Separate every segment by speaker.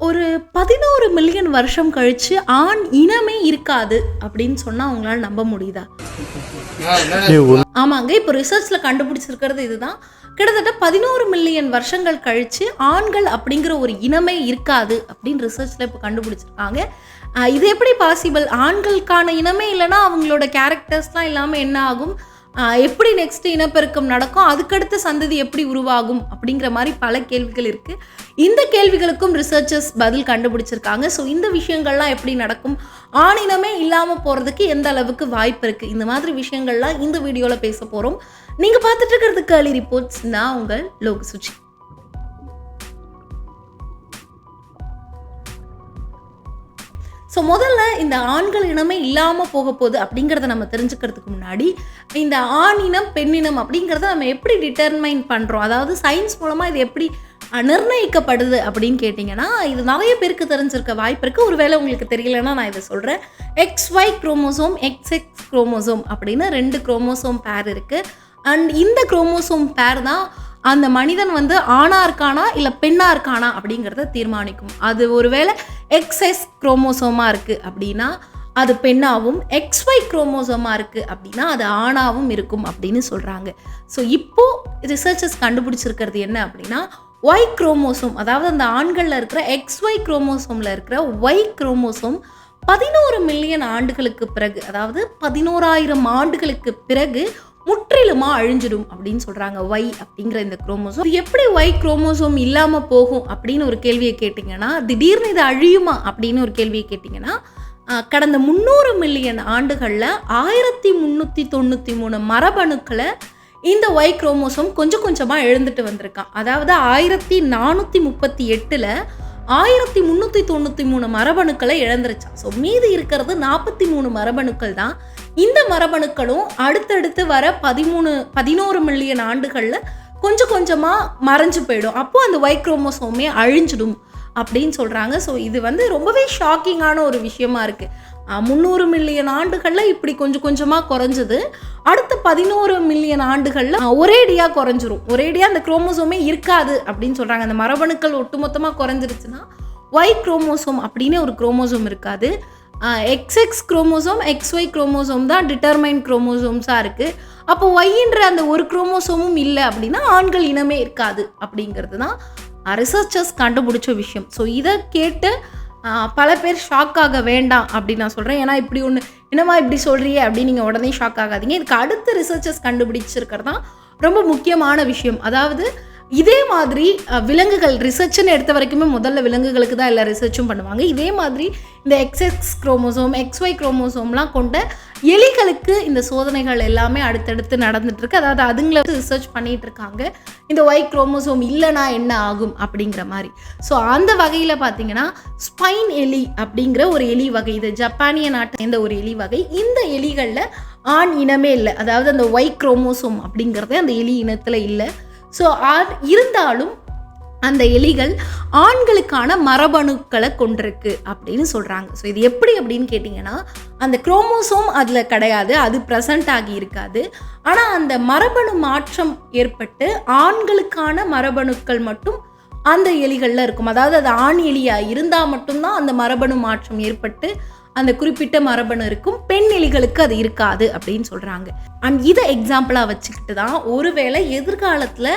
Speaker 1: ஒரு 11 மில்லியன் வருஷம் கழிச்சு ஆண் இனமே இருக்காது அப்படின்னு சொன்னா உங்களால நம்ப முடியுதா? ஆமாங்க. இப்போ ரிசர்ச்ல கண்டுபிடிச்சிருக்கிறது இதுதான். கிட்டத்தட்ட 11 மில்லியன் வருஷங்கள் கழிச்சு ஆண்கள் அப்படிங்கிற ஒரு இனமே இருக்காது அப்படின்னு ரிசர்ச்ல இப்போ கண்டுபிடிச்சிருக்காங்க. இது எப்படி பாசிபிள்? ஆண்களுக்கான இனமே இல்லைன்னா அவங்களோட கேரக்டர்ஸ்லாம் இல்லாமல் என்ன ஆகும்? எப்படி நெக்ஸ்ட் இனப்பெருக்கம் நடக்கும்? அதுக்கடுத்த சந்ததி எப்படி உருவாகும்? அப்படிங்கிற மாதிரி பல கேள்விகள் இருக்குது. இந்த கேள்விகளுக்கும் ரிசர்ச்சர்ஸ் பதில் கண்டுபிடிச்சிருக்காங்க. ஸோ இந்த விஷயங்கள்லாம் எப்படி நடக்கும்? ஆணினமே இல்லாமல் போகிறதுக்கு எந்த அளவுக்கு வாய்ப்பு இருக்குது? இந்த மாதிரி விஷயங்கள்லாம் இந்த வீடியோவில் பேச போகிறோம். நீங்கள் பார்த்துட்டு இருக்கிறது கேர்லி ரிப்போர்ட்ஸ். நான் உங்கள் லோகசுச்சி. ஸோ முதல்ல இந்த ஆண்கள் இனமே இல்லாமல் போக போகுது அப்படிங்கிறத நம்ம தெரிஞ்சுக்கிறதுக்கு முன்னாடி இந்த ஆணினம் பெண்ணினம் அப்படிங்கிறத நம்ம எப்படி டிட்டர்மைன் பண்ணுறோம், அதாவது சயின்ஸ் மூலமாக இது எப்படி நிர்ணயிக்கப்படுது அப்படின்னு கேட்டிங்கன்னா, இது நிறைய பேருக்கு தெரிஞ்சிருக்க வாய்ப்பு இருக்குது. ஒருவேளை உங்களுக்கு தெரியலன்னா நான் இதை சொல்கிறேன். XY குரோமோசோம், XX குரோமோசோம் அப்படின்னு 2 குரோமோசோம் பேர் இருக்குது. அண்ட் இந்த குரோமோசோம் பேர் தான் அந்த மனிதன் வந்து ஆணா இருக்கானா இல்லை பெண்ணா இருக்கானா அப்படிங்கிறத தீர்மானிக்கும். அது ஒருவேளை XS குரோமோசோமாக இருக்குது அப்படின்னா அது பெண்ணாகவும், XY குரோமோசோமாக இருக்குது அப்படின்னா அது ஆணாவும் இருக்கும் அப்படின்னு சொல்கிறாங்க. ஸோ இப்போது ரிசர்ச்சர்ஸ் கண்டுபிடிச்சிருக்கிறது என்ன அப்படின்னா, Y குரோமோசோம், அதாவது அந்த ஆண்களில் இருக்கிற XY குரோமோசோமில் இருக்கிற Y குரோமோசோம் 11 மில்லியன் ஆண்டுகளுக்கு பிறகு, அதாவது 11,000 ஆண்டுகளுக்கு பிறகு முற்றிலுமா அழிஞ்சிடும் அப்படின்னு சொல்கிறாங்க. Y அப்படிங்கிற இந்த குரோமோசோம். எப்படி Y குரோமோசோம் இல்லாமல் போகும் அப்படின்னு ஒரு கேள்வியை கேட்டிங்கன்னா, திடீர்னு இது அழியுமா அப்படின்னு ஒரு கேள்வியை கேட்டிங்கன்னா, கடந்த 300 மில்லியன் ஆண்டுகளில் 1393 மரபணுக்களை இந்த Y குரோமோசோம் கொஞ்சம் கொஞ்சமாக எழுந்துட்டு வந்திருக்கான். அதாவது 1438 1393 மரபணுக்களை இழந்துருச்சான். ஸோ மீதி இருக்கிறது 43 மரபணுக்கள் தான். இந்த மரபணுக்களும் அடுத்தடுத்து வர 11 மில்லியன் ஆண்டுகளில் கொஞ்சம் கொஞ்சமாக மறைஞ்சு போயிடும். அப்போது அந்த Y குரோமோசோமே அழிஞ்சிடும் அப்படின்னு சொல்கிறாங்க. ஸோ இது வந்து ரொம்பவே ஷாக்கிங்கான ஒரு விஷயமா இருக்குது. 300 மில்லியன் ஆண்டுகளில் இப்படி கொஞ்சம் கொஞ்சமாக குறைஞ்சது, அடுத்த 11 மில்லியன் ஆண்டுகளில் ஒரேடியாக குறைஞ்சிரும். ஒரேடியாக அந்த குரோமோசோமே இருக்காது அப்படின்னு சொல்கிறாங்க. அந்த மரபணுக்கள் ஒட்டுமொத்தமாக குறைஞ்சிருச்சுன்னா Y குரோமோசோம் அப்படின்னு ஒரு குரோமோசோம் இருக்காது. XX குரோமோசோம், XY குரோமோசோம் தான் டிட்டர்மைன் குரோமோசோம்ஸாக இருக்குது. அப்போ Yன்ற அந்த ஒரு குரோமோசோமும் இல்லை அப்படின்னா ஆண்கள் இனமே இருக்காது அப்படிங்கிறது தான் ரிசர்ச்சர்ஸ் கண்டுபிடிச்ச விஷயம். ஸோ இதை கேட்டு பல பேர் ஷாக் ஆக வேண்டாம் அப்படின்னு நான் சொல்கிறேன். ஏன்னா இப்படி ஒன்று என்னமா இப்படி சொல்கிறியே அப்படின்னு நீங்கள் உடனே ஷாக் ஆகாதீங்க. இதுக்கு அடுத்த ரிசர்ச்சர்ஸ் கண்டுபிடிச்சிருக்கிறது தான் ரொம்ப முக்கியமான விஷயம். அதாவது இதே மாதிரி விலங்குகள் ரிசர்ச்னு எடுத்த வரைக்குமே முதல்ல விலங்குகளுக்கு தான் எல்லா ரிசர்ச்சும் பண்ணுவாங்க. இதே மாதிரி இந்த XX குரோமோசோம், XY குரோமோசோம்லாம் கொண்ட எலிகளுக்கு இந்த சோதனைகள் எல்லாமே அடுத்தடுத்து நடந்துட்டுருக்கு. அதாவது அதுங்களை ரிசர்ச் பண்ணிகிட்டு இருக்காங்க, இந்த Y குரோமோசோம் இல்லைனா என்ன ஆகும் அப்படிங்கிற மாதிரி. ஸோ அந்த வகையில் பார்த்தீங்கன்னா ஸ்பைன் எலி அப்படிங்கிற ஒரு எலி வகை, இது ஜப்பானிய நாட்டை சேர்ந்த ஒரு எலி வகை. இந்த எலிகளில் ஆண் இனமே இல்லை, அதாவது அந்த Y குரோமோசோம் அப்படிங்கிறதே அந்த எலி இனத்தில் இல்லை. ஸோ இருந்தாலும் அந்த எலிகள் ஆண்களுக்கான மரபணுக்களை கொண்டிருக்கு அப்படின்னு சொல்கிறாங்க. ஸோ இது எப்படி அப்படின்னு கேட்டிங்கன்னா, அந்த குரோமோசோம் அதில் கிடையாது, அது ப்ரெசண்ட் ஆகி இருக்காது. ஆனால் அந்த மரபணு மாற்றம் ஏற்பட்டு ஆண்களுக்கான மரபணுக்கள் மட்டும் அந்த எலிகளில் இருக்கும். அதாவது அது ஆண் எலியாக இருந்தால் மட்டும்தான் அந்த மரபணு மாற்றம் ஏற்பட்டு அந்த குறிப்பிட்ட மரபணு இருக்கும். பெண் எலிகளுக்கு அது இருக்காது அப்படின்னு சொல்கிறாங்க. அண்ட் இதை எக்ஸாம்பிளாக வச்சுக்கிட்டு தான் ஒருவேளை எதிர்காலத்தில்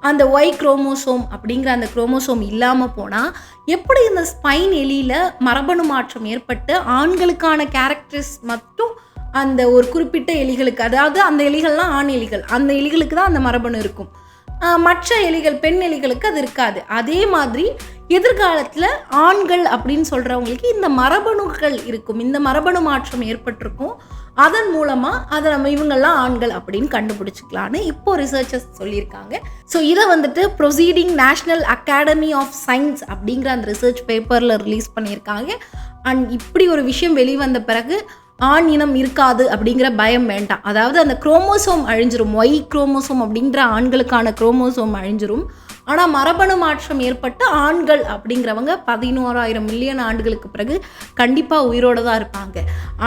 Speaker 1: அந்த Y குரோமோசோம் அப்படிங்கிற அந்த குரோமோசோம் இல்லாமல் போனால் எப்படி இந்த ஸ்பைன் எலியில் மரபணு மாற்றம் ஏற்பட்டு ஆண்களுக்கான கேரக்டர்ஸ் மட்டும் அந்த ஒரு குறிப்பிட்ட எலிகளுக்கு, அதாவது அந்த எலிகள்லாம் ஆண் எலிகள், அந்த எலிகளுக்கு தான் அந்த மரபணு இருக்கும், மற்ற எலிகள் பெண் எலிகளுக்கு அது இருக்காது. அதே மாதிரி எதிர்காலத்தில் ஆண்கள் அப்படின்னு சொல்கிறவங்களுக்கு இந்த மரபணுக்கள் இருக்கும், இந்த மரபணு மாற்றம் ஏற்பட்டிருக்கும். அதன் மூலமாக அதை நம்ம இவங்கெல்லாம் ஆண்கள் அப்படின்னு கண்டுபிடிச்சிக்கலான்னு இப்போ ரிசர்ச்சர்ஸ் சொல்லியிருக்காங்க. ஸோ இதை வந்துட்டு proceeding national academy of science அப்படிங்கிற அந்த ரிசர்ச் பேப்பரில் ரிலீஸ் பண்ணியிருக்காங்க. அண்ட் இப்படி ஒரு விஷயம் வெளிவந்த பிறகு ஆண் இனம் இருக்காது அப்படிங்கிற பயம் வேண்டாம். அதாவது அந்த குரோமோசோம் அழிஞ்சிரும், Y குரோமோசோம் அப்படிங்கிற ஆண்களுக்கான குரோமோசோம் அழிஞ்சிரும். ஆனால் மரபணு மாற்றம் ஏற்பட்டு ஆண்கள் அப்படிங்கிறவங்க 11,000 மில்லியன் ஆண்டுகளுக்கு பிறகு கண்டிப்பாக உயிரோடு தான் இருப்பாங்க.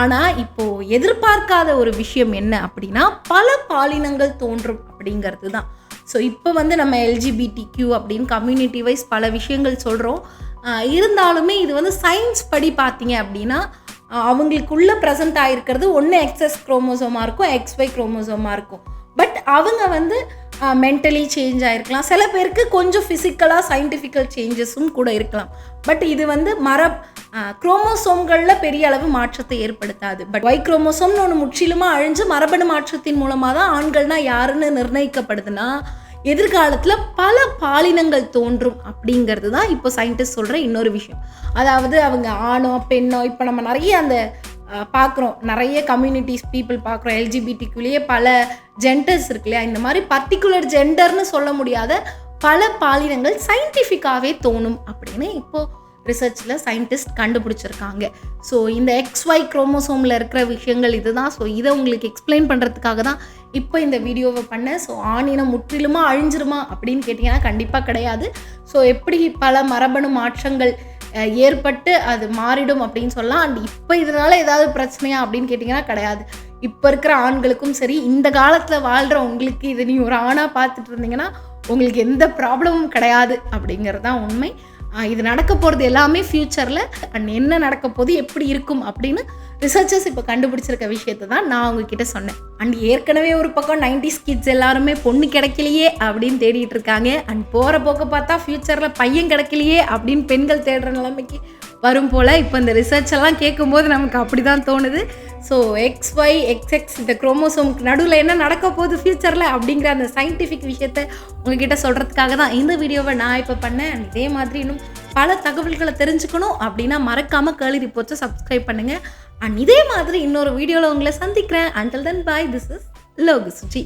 Speaker 1: ஆனால் இப்போது எதிர்பார்க்காத ஒரு விஷயம் என்ன அப்படின்னா, பல பாலினங்கள் தோன்றும் அப்படிங்கிறது தான். ஸோ இப்போ வந்து நம்ம LGBTQ அப்படின்னு கம்யூனிட்டி வைஸ் பல விஷயங்கள் சொல்கிறோம். இருந்தாலுமே இது வந்து சயின்ஸ் படி பார்த்தீங்க அப்படின்னா அவங்களுக்குள்ளே ப்ரெசென்ட் ஆகிருக்கிறது ஒன்று எக்ஸ்எஸ் குரோமோசோமாக இருக்கும், XY குரோமோசோமாக இருக்கும். பட் அவங்க வந்து மென்டலி சேஞ்ச் ஆகிருக்கலாம், சில பேருக்கு கொஞ்சம் ஃபிசிக்கலாக சயின்டிஃபிக்கல் சேஞ்சஸும் கூட இருக்கலாம். பட் இது வந்து குரோமோசோம்களில் பெரிய அளவு மாற்றத்தை ஏற்படுத்தாது. பட் Y குரோமோசோம்னு ஒன்று முற்றிலுமாக அழிஞ்சு மரபணு மாற்றத்தின் மூலமாக தான் ஆண்கள்னால் யாருன்னு நிர்ணயிக்கப்படுதுன்னா எதிர்காலத்தில் பல பாலினங்கள் தோன்றும் அப்படிங்கிறது தான் இப்போ சயின்டிஸ்ட் சொல்கிற இன்னொரு விஷயம். அதாவது அவங்க ஆணோ பெண்ணோ, இப்போ நம்ம நிறைய அந்த பார்க்குறோம், நிறைய கம்யூனிட்டிஸ் பீப்புள் பார்க்குறோம், LGBTக்குள்ளேயே பல ஜெண்டர்ஸ் இருக்கு இல்லையா, இந்த மாதிரி பர்டிகுலர் ஜெண்டர்னு சொல்ல முடியாத பல பாலினங்கள் சயின்டிஃபிக்காகவே தோணும் அப்படின்னு இப்போது ரிசர்ச்சில் சயின்டிஸ்ட் கண்டுபிடிச்சிருக்காங்க. ஸோ இந்த XY குரோமோசோமில் இருக்கிற விஷயங்கள் இதுதான். ஸோ இதை உங்களுக்கு எக்ஸ்பிளைன் பண்ணுறதுக்காக தான் இப்போ இந்த வீடியோவை பண்ணேன். ஸோ ஆணினம் முற்றிலுமா அழிஞ்சிருமா அப்படின்னு கேட்டிங்கன்னா கண்டிப்பாக கிடையாது. ஸோ எப்படி பல மரபணு மாற்றங்கள் ஏற்பட்டு அது மாறிடும் அப்படின்னு சொல்லலாம். அண்ட் இப்போ இதனால் ஏதாவது பிரச்சனையா அப்படின்னு கேட்டிங்கன்னா கிடையாது. இப்போ இருக்கிற ஆண்களுக்கும் சரி, இந்த காலத்தில் வாழ்கிற உங்களுக்கு இது நீ ஒரு ஆணாக பார்த்துட்டு இருந்தீங்கன்னா உங்களுக்கு எந்த ப்ராப்ளமும் கிடையாது அப்படிங்கிறது தான் உண்மை. இது நடக்க போகிறது எல்லாமே ஃப்யூச்சரில் அண்ட் என்ன நடக்க போகுது எப்படி இருக்கும் அப்படின்னு ரிசர்ச்சர்ஸ் இப்போ கண்டுபிடிச்சிருக்க விஷயத்தை தான் நான் உங்ககிட்ட சொன்னேன். அண்ட் ஏற்கனவே ஒரு பக்கம் 90s கிட்ஸ் எல்லாருமே பொண்ணு கிடைக்கலையே அப்படின்னு தேடிட்டு இருக்காங்க. அண்ட் போகிற போக்க பார்த்தா ஃப்யூச்சரில் பையன் கிடைக்கலையே அப்படின்னு பெண்கள் தேடுற நிலைமைக்கு வரும் போல் இப்போ இந்த ரிசர்ச் எல்லாம் கேட்கும்போது நமக்கு அப்படி தான் தோணுது. ஸோ XY XX இந்த குரோமோசோமுக்கு நடுவில் என்ன நடக்க போகுது ஃப்யூச்சரில் அப்படிங்கிற அந்த சயின்டிஃபிக் விஷயத்தை உங்ககிட்ட சொல்கிறதுக்காக தான் இந்த வீடியோவை நான் இப்போ பண்ணேன். அண்ட் இதே மாதிரி இன்னும் பல தகவல்களை தெரிஞ்சுக்கணும் அப்படின்னா மறக்காமல் கேர்லி ரிப்போர்ட்ஸை சப்ஸ்கிரைப் பண்ணுங்கள். அண்ட் இதே மாதிரி இன்னொரு வீடியோவில் உங்களை சந்திக்கிறேன். Until then, bye. This is Logu Suji.